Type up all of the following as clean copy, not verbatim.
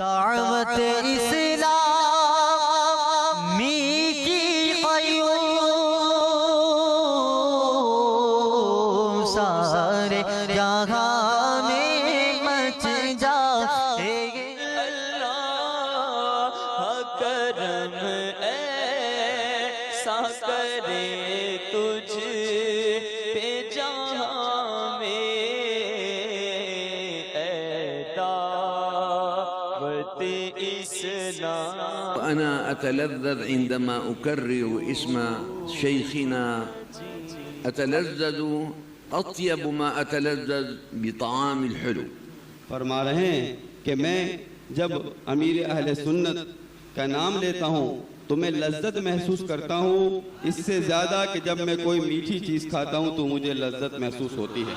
دعوت اسلامی کی قیوم سارے جہاں میں مچ جائے گی۔ اللہ کرم ایسا کرے تجھ پہ جہاں میں، اے دعوت اسلام۔ وأنا أتلذذ عندما أكرر اسم شيخنا، أتلذذ أطيب ما أتلذذ بطعام الحلو۔ فرما رہے ہیں کہ میں جب امیر اہل سنت کا نام لیتا ہوں تو میں لذت محسوس کرتا ہوں، اس سے زیادہ کہ جب میں کوئی میٹھی چیز کھاتا ہوں تو مجھے لذت محسوس ہوتی ہے۔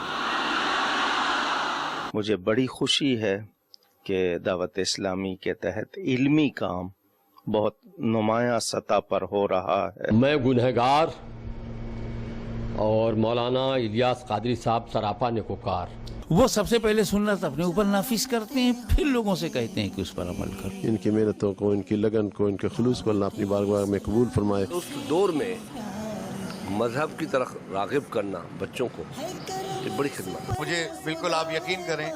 مجھے بڑی خوشی ہے کہ دعوت اسلامی کے تحت علمی کام بہت نمایاں سطح پر ہو رہا ہے۔ میں گنہگار اور مولانا الیاس قادری صاحب سراپا نیکوکار۔ وہ سب سے پہلے سنت اپنے اوپر نافذ کرتے ہیں، پھر لوگوں سے کہتے ہیں کہ اس پر عمل کرو۔ ان کی محنتوں کو، ان کی لگن کو، ان کے خلوص کو اللہ اپنی بارگاہ میں قبول فرمائے۔ اس دور میں مذہب کی طرف راغب کرنا بچوں کو یہ بڑی خدمت ہے۔ مجھے بالکل آپ یقین کریں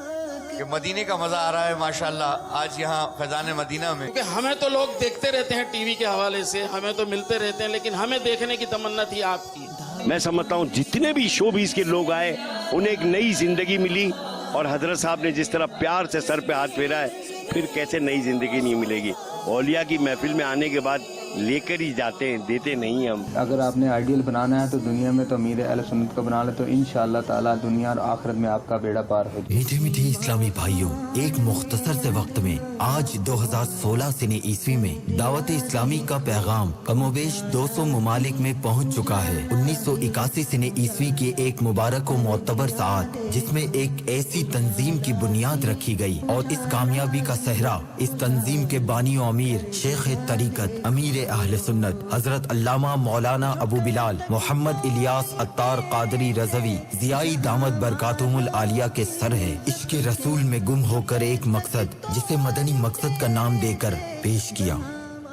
کہ مدینے کا مزہ آ رہا ہے ماشاءاللہ آج یہاں فیضان مدینہ میں۔ کیونکہ ہمیں تو لوگ دیکھتے رہتے ہیں ٹی وی کے حوالے سے، ہمیں تو ملتے رہتے ہیں، لیکن ہمیں دیکھنے کی تمنا تھی آپ کی۔ میں سمجھتا ہوں جتنے بھی شوبیز کے لوگ آئے انہیں ایک نئی زندگی ملی، اور حضرت صاحب نے جس طرح پیار سے سر پہ ہاتھ پھیرا ہے، پھر کیسے نئی زندگی نہیں ملے گی۔ اولیاء کی محفل میں آنے کے بعد لے کر ہی جاتے ہیں، دیتے نہیں ہم۔ اگر آپ نے آئیڈیل بنانا ہے تو دنیا میں تو امیر اہل سنت کا بنا لے تو انشاءاللہ تعالی دنیا اور آخرت میں آپ کا بیڑا پار ہو جائے۔ میٹھے میٹھے اسلامی بھائیوں، ایک مختصر سے وقت میں آج 2016 سنِ عیسوی میں دعوت اسلامی کا پیغام کم و بیش 200 ممالک میں پہنچ چکا ہے۔ 1981 سنِ عیسوی کی ایک مبارک و معتبر ساعت جس میں ایک ایسی تنظیم کی بنیاد رکھی گئی، اور اس کامیابی کا صحرا اس تنظیم کے بانی و امیر شیخ طریقت امیر اہل سنت حضرت علامہ مولانا ابو بلال محمد الیاس عطار قادری رضوی ضیائی دامت برکاتہم العالیہ کے سر ہے۔ عشق رسول میں گم ہو کر ایک مقصد جسے مدنی مقصد کا نام دے کر پیش کیا۔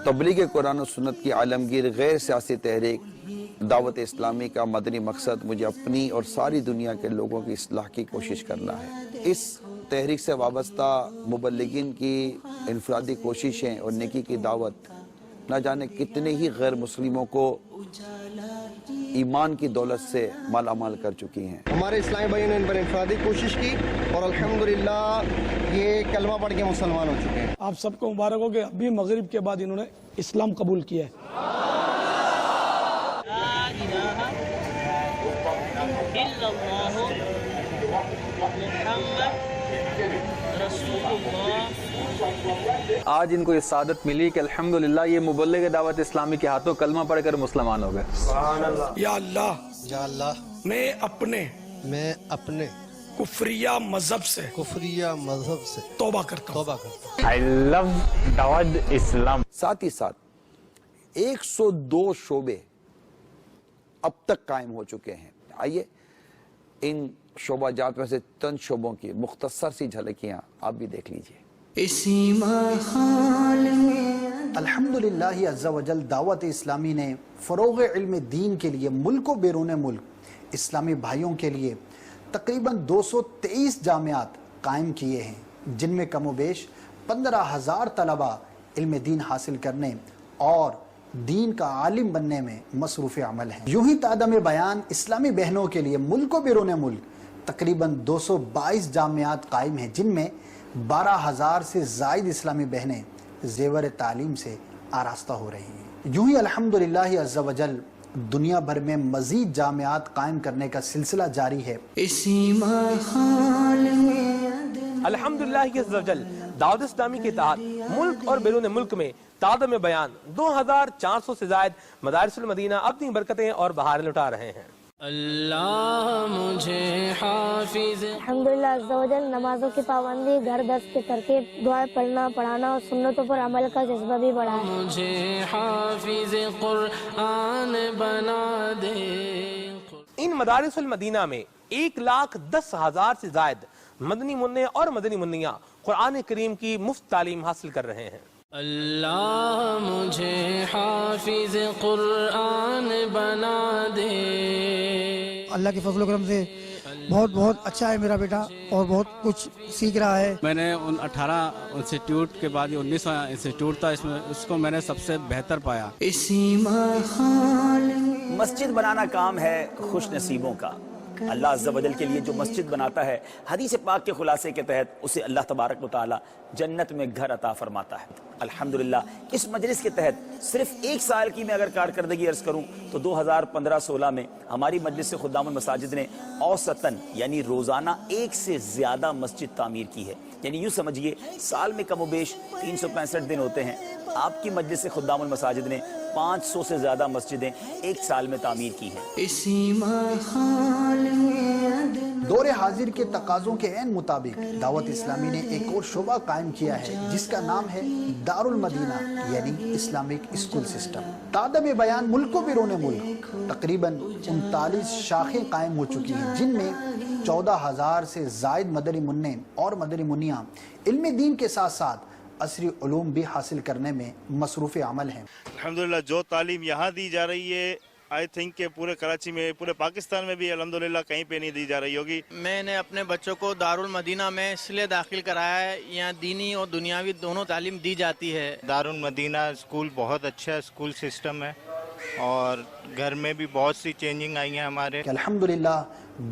تبلیغ قرآن و سنت کی عالمگیر غیر سیاسی تحریک دعوت اسلامی کا مدنی مقصد مجھے اپنی اور ساری دنیا کے لوگوں کی اصلاح کی کوشش کرنا ہے۔ اس تحریک سے وابستہ مبلغین کی انفرادی کوششیں اور نیکی کی دعوت نہ جانے کتنے ہی غیر مسلموں کو ایمان کی دولت سے مالا مال کر چکی ہیں۔ ہمارے اسلامی بھائیوں نے ان پر انفرادی کوشش کی اور الحمدللہ یہ کلمہ پڑھ کے مسلمان ہو چکے ہیں۔ آپ سب کو مبارک ہو کہ ابھی مغرب کے بعد انہوں نے اسلام قبول کیا ہے۔ آج ان کو یہ سعادت ملی کہ الحمدللہ یہ مبلغ دعوت اسلامی کے ہاتھوں کلمہ پڑھ کر مسلمان ہو گئے۔ یا اللہ میں اپنے کفریہ مذہب سے توبہ کرتا ہوں۔ I love دعوت اسلام۔ ساتھ ہی ساتھ 102 شعبے اب تک قائم ہو چکے ہیں۔ آئیے ان شعبہ جات میں سے چند شعبوں کی مختصر سی جھلکیاں آپ بھی دیکھ لیجئے۔ الحمدللہ عز و جل دعوت اسلامی نے فروغ علم دین کے لیے ملک و بیرون ملک اسلامی بھائیوں کے لیے تقریباً 223 جامعات قائم کیے ہیں، جن میں کم و بیش 15,000 طلبہ علم دین حاصل کرنے اور دین کا عالم بننے میں مصروف عمل ہیں۔ یوں ہی تعدم بیان اسلامی بہنوں کے لیے ملک و بیرون ملک تقریباً 222 جامعات قائم ہیں، جن میں 12,000 سے زائد اسلامی بہنیں زیور تعلیم سے آراستہ ہو رہی ہیں۔ یوں ہی الحمدللہ عز و جل دنیا بھر میں مزید جامعات قائم کرنے کا سلسلہ جاری ہے۔ الحمدللہ عز و جل دعوت اسلامی کے تحت ملک اور بیرون ملک میں تعداد میں بیان 2400 سے زائد مدارس المدینہ اپنی برکتیں اور بہاریں لٹا رہے ہیں۔ اللہ مجھے حافظ۔ الحمدللہ عز و جل نمازوں کی پابندی، گھر دست کے ترکیب، دعائیں پڑھنا پڑھانا اور سنتوں پر عمل کا جذبہ بھی بڑھا ہے۔ مجھے حافظ قرآن بنا دے۔ ان مدارس المدینہ میں 1,10,000 سے زائد مدنی منع اور مدنی منیاں قرآن کریم کی مفت تعلیم حاصل کر رہے ہیں۔ اللہ مجھے حافظ قرآن بنا دے۔ اللہ کے فضل و کرم سے بہت اچھا ہے میرا بیٹا اور بہت کچھ سیکھ رہا ہے۔ میں نے ان 18 انسٹیٹیوٹ کے بعد 19واں انسٹیٹیوٹ تھا، اس کو میں نے سب سے بہتر پایا۔ مسجد بنانا کام ہے خوش نصیبوں کا۔ اللہ عز و جل کے لیے جو مسجد بناتا ہے، حدیث پاک کے خلاصے کے تحت اسے اللہ تبارک و تعالی جنت میں گھر عطا فرماتا ہے۔ الحمدللہ اس مجلس کے تحت صرف 1 سال کی میں اگر کارکردگی عرض کروں تو 2015-16 میں ہماری مجلس خدام المساجد نے اوسطاً یعنی روزانہ 1 سے زیادہ مسجد تعمیر کی ہے۔ یعنی یوں سمجھیے سال میں کم و بیش 365 دن ہوتے ہیں، آپ کی مجلس خدام المساجد نے 500 سے زیادہ مسجدیں 1 سال میں تعمیر کی ہیں۔ دور حاضر کے تقاضوں کے عین مطابق دعوت اسلامی نے ایک اور شعبہ قائم کیا ہے جس کا نام ہے دار المدینہ یعنی اسلامک اسکول سسٹم۔ تعداد بیان ملک و بیرون ملک تقریباً 39 شاخیں قائم ہو چکی ہیں، جن میں 14,000 سے زائد مدنی منع اور مدنی منیاں علم دین کے ساتھ ساتھ عصری علوم بھی حاصل کرنے میں مصروف عمل ہیں۔ الحمدللہ جو تعلیم یہاں دی جا رہی ہے آئی تھنک کہ پورے کراچی میں، پورے پاکستان میں بھی الحمدللہ کہیں پہ نہیں دی جا رہی ہوگی۔ میں نے اپنے بچوں کو دارالمدینہ میں اس لیے داخل کرایا ہے، یہاں دینی اور دنیاوی دونوں تعلیم دی جاتی ہے۔ دارالمدینہ اسکول بہت اچھا اسکول سسٹم ہے اور گھر میں بھی بہت سی چینجنگ آئی ہیں ہمارے۔ الحمدللہ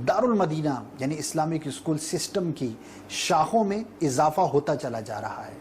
دارالمدینہ یعنی اسلامک اسکول سسٹم کی شاخوں میں اضافہ ہوتا چلا جا رہا ہے۔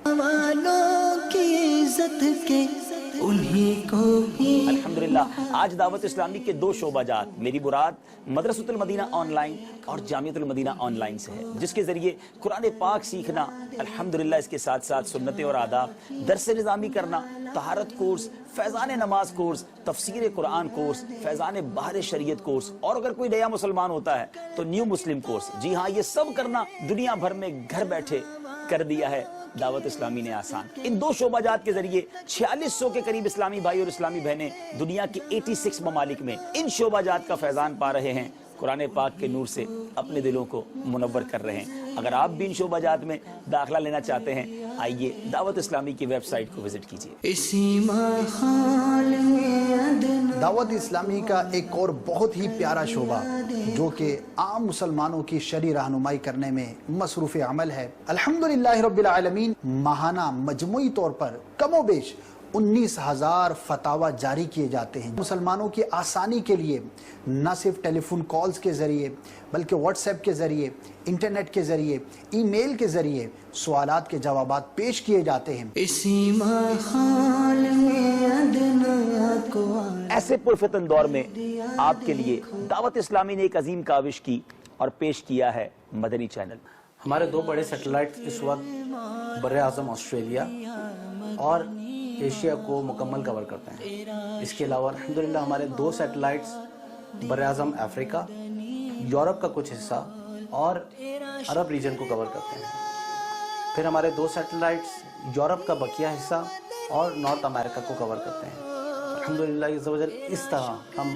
الحمدللہ آج دعوت اسلامی کے 2 شعبہ جات میری مراد مدرسۃ المدینہ آن لائن اور جامعۃ المدینہ آن لائن سے ہے، جس کے ذریعے قرآن پاک سیکھنا، الحمدللہ اس کے ساتھ ساتھ سنتیں اور آداب، درس نظامی کرنا، طہارت کورس، فیضان نماز کورس، تفسیر قرآن کورس، فیضان بحر شریعت کورس، اور اگر کوئی نیا مسلمان ہوتا ہے تو نیو مسلم کورس۔ جی ہاں، یہ سب کرنا دنیا بھر میں گھر بیٹھے کر دیا ہے دعوت اسلامی نے آسان۔ ان 2 شعبہ جات کے ذریعے 4600 کے قریب اسلامی بھائی اور اسلامی بہنیں دنیا کے 86 ممالک میں ان شعبہ جات کا فیضان پا رہے ہیں، قرآن پاک کے نور سے اپنے دلوں کو منور کر رہے ہیں۔ اگر آپ بھی ان شعبہ جات میں داخلہ لینا چاہتے ہیں، آئیے دعوت اسلامی کی ویب سائٹ کو وزٹ کیجیے۔ دعوت اسلامی کا ایک اور بہت ہی پیارا شعبہ جو کہ عام مسلمانوں کی شرعی رہنمائی کرنے میں مصروف عمل ہے، الحمدللہ رب العالمین ماہانہ مجموعی طور پر کم و بیش 19,000 فتاوی جاری کیے جاتے ہیں۔ مسلمانوں کی آسانی کے لیے نہ صرف ٹیلی فون کالز کے ذریعے بلکہ واٹس ایپ کے ذریعے، انٹرنیٹ کے ذریعے، ای میل کے ذریعے سوالات کے جوابات پیش کیے جاتے ہیں۔ ایسے پرفتن دور میں آپ کے لیے دعوت اسلامی نے ایک عظیم کاوش کی اور پیش کیا ہے مدنی چینل۔ ہمارے 2 بڑے سیٹلائٹ اس وقت بر اعظم آسٹریلیا اور ایشیا کو مکمل کور کرتے ہیں۔ اس کے علاوہ الحمدللہ ہمارے 2 سیٹلائٹس بر اعظم افریقہ، یورپ کا کچھ حصہ اور عرب ریجن کو کور کرتے ہیں۔ پھر ہمارے 2 سیٹلائٹس یورپ کا بقیہ حصہ اور نارتھ امریکہ کو کور کرتے ہیں۔ الحمدللہ اس طرح ہم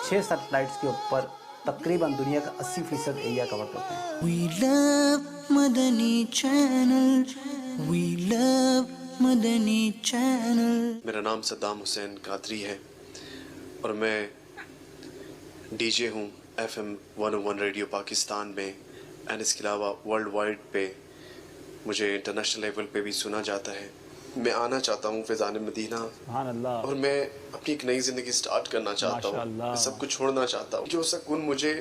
6 سیٹلائٹس کے اوپر تقریباً دنیا کا 80% ایریا کور کرتے ہیں۔ We love Madani Channel. We love Madani Channel. میرا نام صدام حسین قادری ہے اور میں ڈی جے ہوں FM 101 ریڈیو پاکستان میں، اینڈ اس کے علاوہ ورلڈ وائڈ پہ مجھے انٹرنیشنل لیول پہ بھی سنا جاتا ہے۔ میں آنا چاہتا ہوں فیضان مدینہ اور میں اپنی ایک نئی زندگی سٹارٹ کرنا چاہتا ہوں، میں سب کچھ چھوڑنا چاہتا ہوں۔ جو سکون مجھے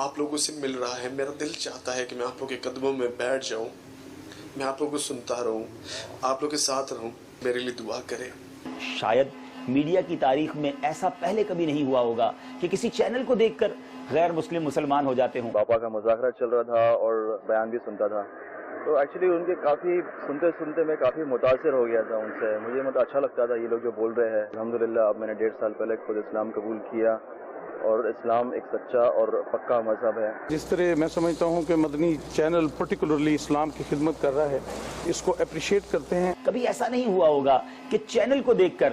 آپ لوگوں سے مل رہا ہے، میرا دل چاہتا ہے کہ میں آپ لوگوں کے قدموں میں بیٹھ جاؤں، میں آپ لوگوں کو سنتا رہوں، آپ لوگوں کے ساتھ رہوں، میرے لیے دعا کریں۔ شاید میڈیا کی تاریخ میں ایسا پہلے کبھی نہیں ہوا ہوگا کہ کسی چینل کو دیکھ کر غیر مسلم مسلمان ہو جاتے ہوں۔ پاپا کا مذاکرہ چل رہا تھا اور بیان بھی سنتا تھا، تو ایکچولی ان کے کافی سنتے سنتے میں کافی متاثر ہو گیا تھا ان سے۔ مجھے اچھا لگتا تھا یہ لوگ جو بول رہے ہیں۔ الحمدللہ اب میں نے 1.5 سال پہلے خود اسلام قبول کیا اور اسلام ایک سچا اور پکا مذہب ہے۔ جس طرح میں سمجھتا ہوں کہ مدنی چینل پرٹیکولرلی اسلام کی خدمت کر رہا ہے، اس کو اپریشیٹ کرتے ہیں۔ کبھی ایسا نہیں ہوا ہوگا کہ چینل کو دیکھ کر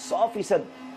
100%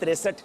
63,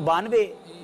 92,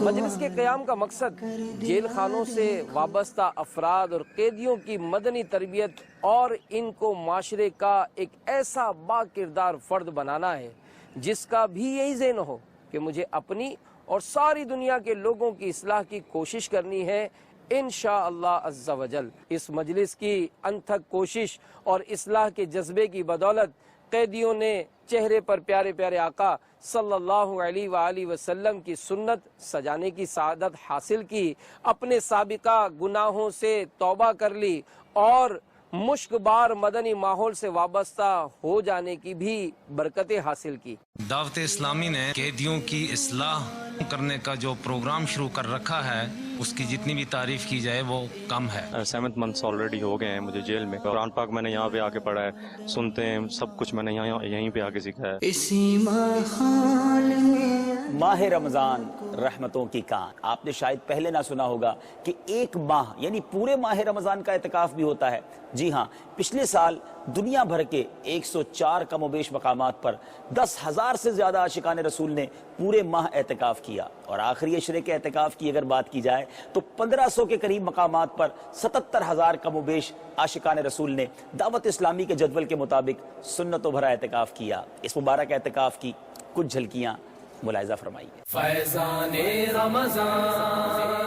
مجلس کے قیام کا مقصد جیل خانوں سے وابستہ افراد اور قیدیوں کی مدنی تربیت اور ان کو معاشرے کا ایک ایسا با کردار فرد بنانا ہے جس کا بھی یہی ذہن ہو کہ مجھے اپنی اور ساری دنیا کے لوگوں کی اصلاح کی کوشش کرنی ہے انشاءاللہ عز و جل۔ اس مجلس کی انتھک کوشش اور اصلاح کے جذبے کی بدولت قیدیوں نے چہرے پر پیارے پیارے آقا صلی اللہ علیہ وآلہ وسلم کی سنت سجانے کی سعادت حاصل کی، اپنے سابقہ گناہوں سے توبہ کر لی اور مشک بار مدنی ماحول سے وابستہ ہو جانے کی بھی برکتیں حاصل کی۔ دعوت اسلامی نے قیدیوں کی اصلاح کرنے کا جو پروگرام شروع کر رکھا ہے اس کی جتنی بھی تعریف کی جائے وہ کم ہے۔ 7 منتھس آلریڈی ہو گئے ہیں مجھے جیل میں، قرآن پاک میں نے یہاں پہ آ کے پڑھا ہے، سنتے ہیں سب کچھ میں نے یہیں پہ آ کے سیکھا ہے۔ اسی ماحول میں ماہ رمضان رحمتوں کی کان، آپ نے شاید پہلے نہ سنا ہوگا کہ ایک ماہ یعنی پورے ماہ رمضان کا اعتکاف بھی ہوتا ہے۔ جی ہاں، پچھلے سال دنیا بھر کے 104 کم و بیش مقامات پر 10,000 سے زیادہ عاشقان رسول نے پورے ماہ اعتکاف کیا، اور آخری عشرے کے اعتکاف کی اگر بات کی جائے تو 1500 کے قریب مقامات پر 77,000 کم و بیش عاشقان رسول نے دعوت اسلامی کے جدول کے مطابق سنتوں بھرا اعتکاف کیا۔ اس مبارک اعتکاف کی کچھ جھلکیاں ملاحظہ فرمائیے۔ فیضان رمضان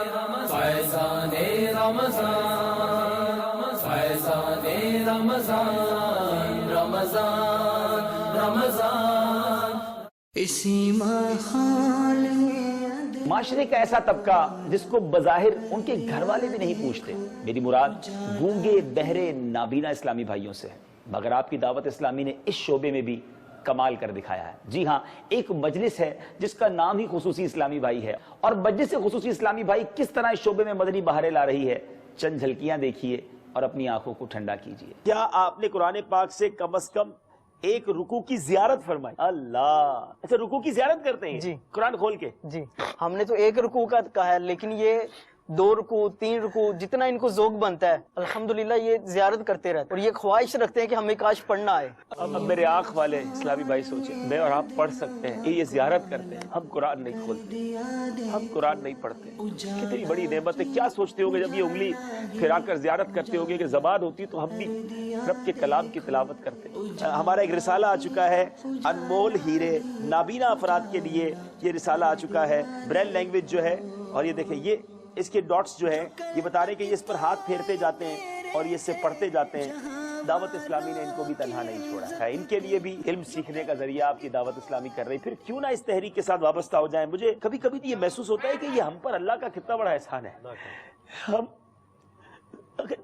فیضان رمضان فیضان رمضان رمضان رمضان اسی ماحول میں معاشرے کا ایسا طبقہ جس کو بظاہر ان کے گھر والے بھی نہیں پوچھتے، میری مراد گونگے بہرے نابینا اسلامی بھائیوں سے ہے، مگر آپ کی دعوت اسلامی نے اس شعبے میں بھی کمال کر دکھایا ہے۔ جی ہاں، ایک مجلس ہے جس کا نام ہی خصوصی اسلامی بھائی ہے، اور مجلس خصوصی اسلامی بھائی کس طرح اس شعبے میں مدنی بہاریں لا رہی ہے، چند جھلکیاں دیکھیے اور اپنی آنکھوں کو ٹھنڈا کیجیے۔ کیا آپ نے قرآن پاک سے کم از کم ایک رکوع کی زیارت فرمائی؟ اللہ، اچھا رکوع کی زیارت کرتے ہیں؟ جی، قرآن کھول کے؟ جی، ہم نے تو ایک رکوع کا کہا ہے، لیکن یہ 2 رکوع 3 رکوع جتنا ان کو ذوق بنتا ہے الحمدللہ یہ زیارت کرتے رہتے، اور یہ خواہش رکھتے ہیں کہ ہمیں کاش پڑھنا آئے۔ اب میرے آنکھ والے اسلامی بھائی سوچیں، میں اور آپ پڑھ سکتے ہیں کہ یہ زیارت کرتے ہیں، ہم قرآن نہیں کھولتے، ہم قرآن نہیں پڑھتے، کتنی بڑی نعمت ہے۔ کیا سوچتے ہوگے جب یہ انگلی پھرا کر زیارت کرتے ہوگے کہ زبان ہوتی تو ہم بھی رب کے کلام کی تلاوت کرتے۔ ہمارا ایک رسالہ آ چکا ہے، انمول ہیرے نابینا افراد کے لیے یہ رسالہ آ چکا ہے، بریل لینگویج جو ہے، اور یہ دیکھیں یہ اس کے ڈاٹس جو ہیں یہ بتا رہے ہیں کہ یہ اس پر ہاتھ پھیرتے جاتے ہیں اور یہ اس سے پڑھتے جاتے ہیں۔ دعوت اسلامی نے ان کو بھی تنہا نہیں چھوڑا ہے، ان کے لیے بھی علم سیکھنے کا ذریعہ آپ کی دعوت اسلامی کر رہی، پھر کیوں نہ اس تحریک کے ساتھ وابستہ ہو جائیں۔ مجھے کبھی کبھی یہ محسوس ہوتا ہے کہ یہ ہم پر اللہ کا کتنا بڑا احسان ہے۔ ہم اگر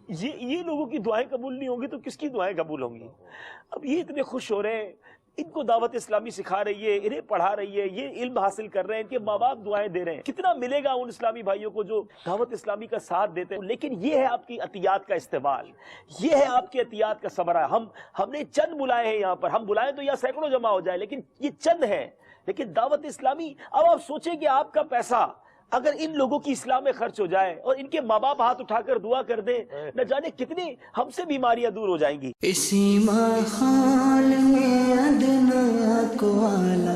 یہ لوگوں کی دعائیں قبول نہیں ہوں گی تو کس کی دعائیں قبول ہوں گی؟ اب یہ اتنے خوش ہو رہے ہیں، ان کو دعوت اسلامی سکھا رہی ہے، انہیں پڑھا رہی ہے، یہ علم حاصل کر رہے ہیں، ان کے ماں باپ دعائیں دے رہے ہیں، کتنا ملے گا ان اسلامی بھائیوں کو جو دعوت اسلامی کا ساتھ دیتے ہیں۔ لیکن یہ ہے آپ کی عطیات کا استعمال، یہ ہے آپ کی عطیات کا ثمرہ۔ ہم نے چند بلائے ہیں یہاں پر، ہم بلائیں تو یہاں سینکڑوں جمع ہو جائے، لیکن یہ چند ہیں۔ لیکن دعوت اسلامی، اب آپ سوچیں کہ آپ کا پیسہ اگر ان لوگوں کی اصلاح میں خرچ ہو جائے اور ان کے ماں باپ ہاتھ اٹھا کر دعا کر دیں، نہ جانے کتنی ہم سے بیماریاں دور ہو جائیں گی۔ اسی ماحول میں ادنا کو اعلیٰ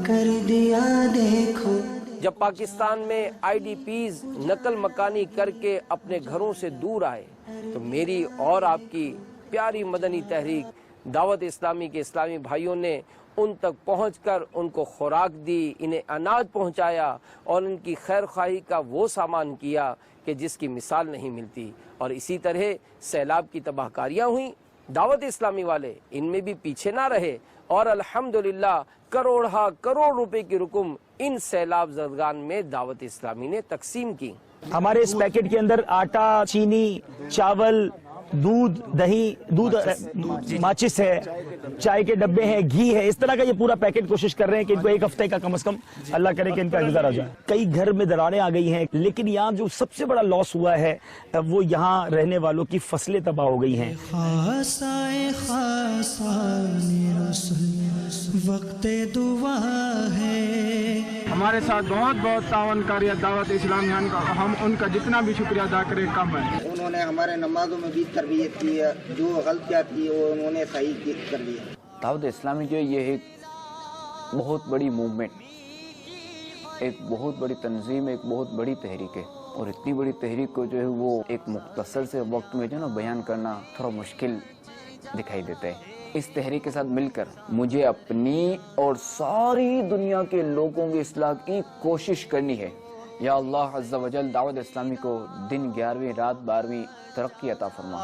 کر دیا دیکھو۔ جب پاکستان میں IDPs نقل مکانی کر کے اپنے گھروں سے دور آئے تو میری اور آپ کی پیاری مدنی تحریک دعوت اسلامی کے اسلامی بھائیوں نے ان تک پہنچ کر ان کو خوراک دی، انہیں اناج پہنچایا اور ان کی خیر خواہی کا وہ سامان کیا کہ جس کی مثال نہیں ملتی۔ اور اسی طرح سیلاب کی تباہ کاریاں ہوئیں، دعوت اسلامی والے ان میں بھی پیچھے نہ رہے اور الحمدللہ کروڑ روپے کی رقم ان سیلاب زدگان میں دعوت اسلامی نے تقسیم کی۔ ہمارے اس پیکٹ کے اندر آٹا، چینی، چاول، دودھ، دہی، ماچس ہے، چائے کے ڈبے ہیں، گھی ہے، اس طرح کا یہ پورا پیکٹ کوشش کر رہے ہیں کہ ان کو ایک ہفتے کا کم از کم اللہ کرے کہ ان کا گزارا جائے۔ کئی گھر میں دراڑیں آ گئی ہیں، لیکن یہاں جو سب سے بڑا لاس ہوا ہے وہ یہاں رہنے والوں کی فصلیں تباہ ہو گئی ہیں۔ وقت دعا ہے، ہمارے ساتھ بہت بہت تعاون کاری دعوت اسلامی کا، ہم ان کا جتنا بھی شکریہ ادا کریں کم ہے۔ انہوں نے ہمارے نمازوں میں بھی تربیت کی ہے، جو غلطیاں تھی وہ انہوں نے صحیح کر دیا۔ دعوت اسلامی جو ہے یہ ایک بہت بڑی موومنٹ، ایک بہت بڑی تنظیم، ایک بہت بڑی تحریک ہے، اور اتنی بڑی تحریک کو جو ہے وہ ایک مختصر سے وقت میں جو ہے نا بیان کرنا تھوڑا مشکل دکھائی دیتا ہے۔ اس تحریک کے ساتھ مل کر مجھے اپنی اور ساری دنیا کے لوگوں کی اصلاح کی کوشش کرنی ہے۔ یا اللہ عز و جل دعوت اسلامی کو دن 11ویں رات 12ویں ترقی عطا فرما۔